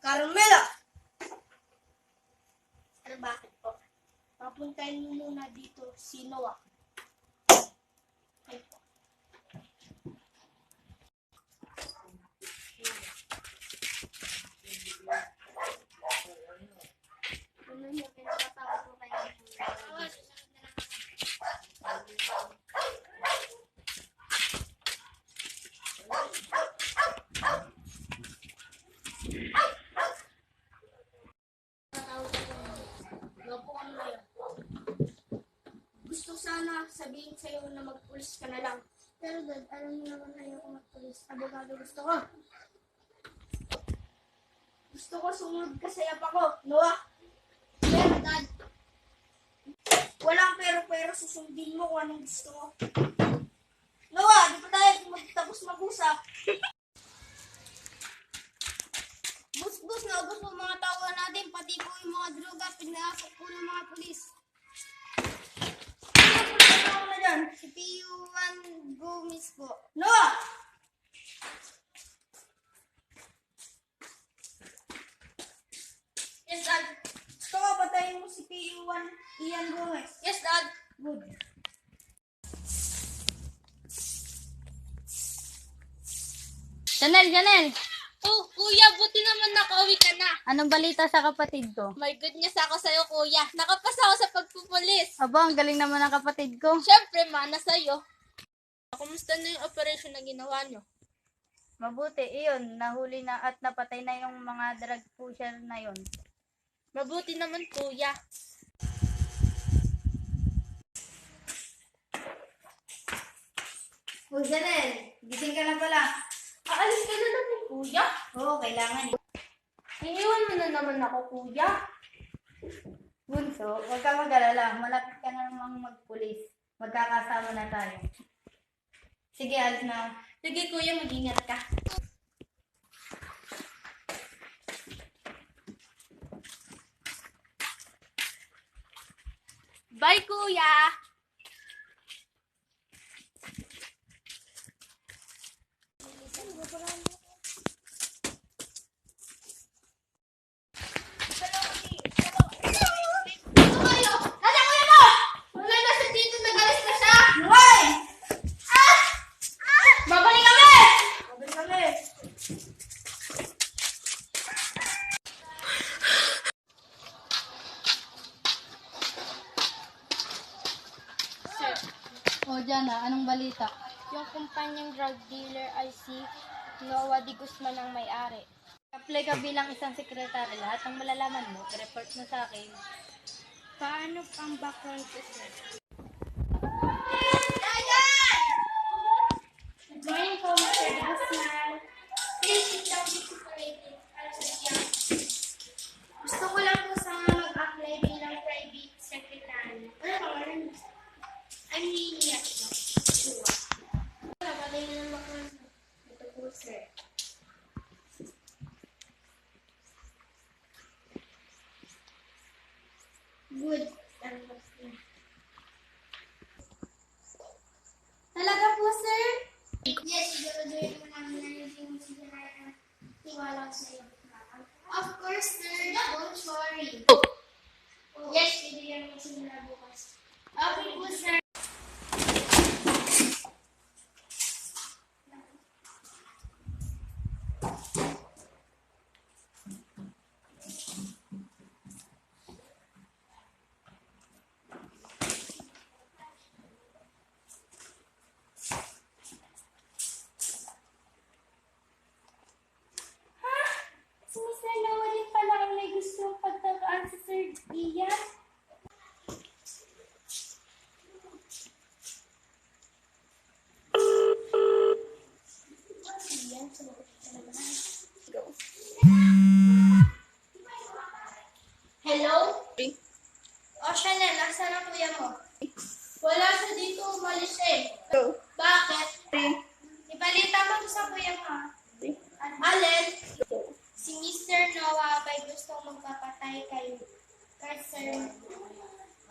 Carmela! Ano, bakit po? Papuntahin mo muna dito si Noah. Ay po. Ano niya, pinapatawag ko kayo. Gusto sana sabihin sa'yo na magpulis ka na lang. Pero Dad, alam mo naman ayoko magpulis. Abogado gusto ko. Gusto ko sumunod ka sa yapa ko, Noah. Pero Dad, walang pero susundin mo kung anong gusto mo. Noah, di pa tayo magtapos mag-usap. Bus, naubos mo mga tawa natin, pati po yung mga droga, pinasok po ng mga pulis. Ano na dyan? Si PU1 Gomez po. Noah! Yes, Dad. Gusto ko patayin mo si PU1 Ian Gomez. Yes, Dad. Good. Janelle! Oh, kuya, buti naman nakauwi ka na. Anong balita sa kapatid ko? May good news ako sa'yo, kuya. Nakapasa ako sa pagpupulis. Aba, ang galing naman ng kapatid ko. Siyempre, mana sa'yo. Kumusta na yung operation na ginawa nyo? Mabuti, iyon. Nahuli na at napatay na yung mga drug pusher na yon. Mabuti naman, kuya. Oh, Janelle, gising ka na pala. Aalis ka na naman, kuya. Oo, kailangan eh. Iniwan mo na naman ako, kuya. Bunso, huwag ka mag-alala. Malapit ka na namang magpulis. Magkakasama na tayo. Sige, alis na ako. Sige, kuya, mag-ingat ka. Bye, kuya. Babalik kami! Babalik kami! O, Jana, anong balita? Yung kumpanyang drug dealer ay si Noah Di Guzman ang may-ari. Apply ka bilang isang sekretary. Lahat ng malalaman mo, report mo sa akin. Paano pang background check? Good morning po, Mr. Guzman. Please sit down dito for rating. Gusto ko lang po sana mag-apply bilang private secretary. Ano pangalan mo? I'm Lilia po. Napatay na naman ko. Ito po, sir. Good. Talaga po, sir? Yes, siguraduhin mo namin na yung sigurado tiwala ko sa'yo. Of course, sir. Don't worry. Yes, bibigyan mo simula bukas. Okay po, sir. Si Mr. Noah rin pala ang may gustong pagtakaan si Sir Ian. Hello? O, Chanel, nasaan ang kuya mo? Wala siya dito, umalis eh. Bakit? Ibalita mo sa kuya mo, ha? Alin? Si Mr. Noah ay gustong magpapatay kay Sir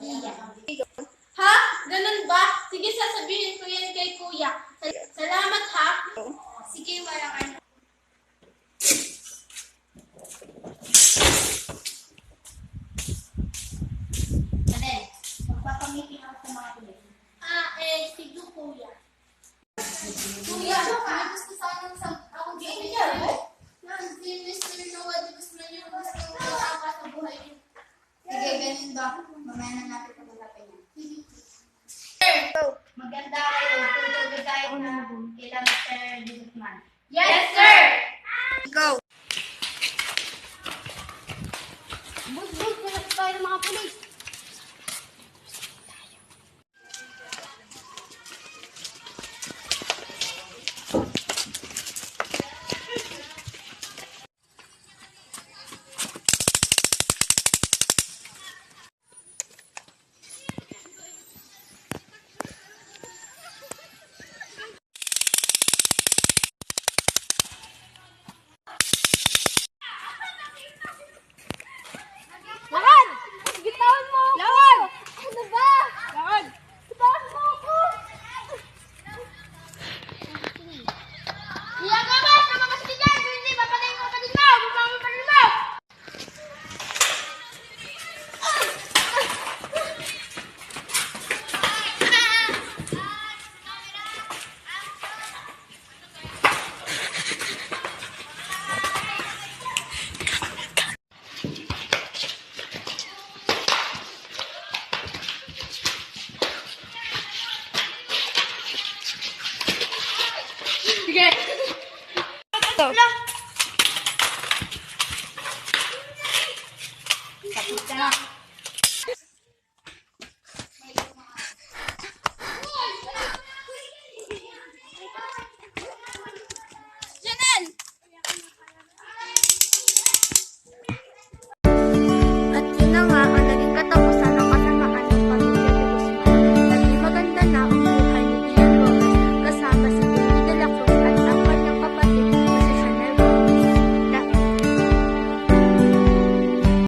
Ian. Ha? Ganun ba? Sige, sasabihin ko yan kay kuya. Salamat, ha? Sige, walang ano. meeting out sa mga pulis? Si Kuya. Kuya, may gusto sana sa akong gawin. Si Mr. Noah, di gusto na yung gusto ng kasama sa buhay niyo. Sige, ganun ba? Mamaya na natin pag-usapin yan. Maganda kayo. Tutugod tayo na kila Mr. Guzman. Yes, sir! Boss, hanap tayo ng mga pulis. Lawan! Bitawan mo ako! Lawan! Ano ba? Lawan! Bitawan mo ako! Iya ka ba? Sama ka sa tiyan! Kung hindi, papatayin ko kapatid mo! Bitawan mo kapatid mo! Sige!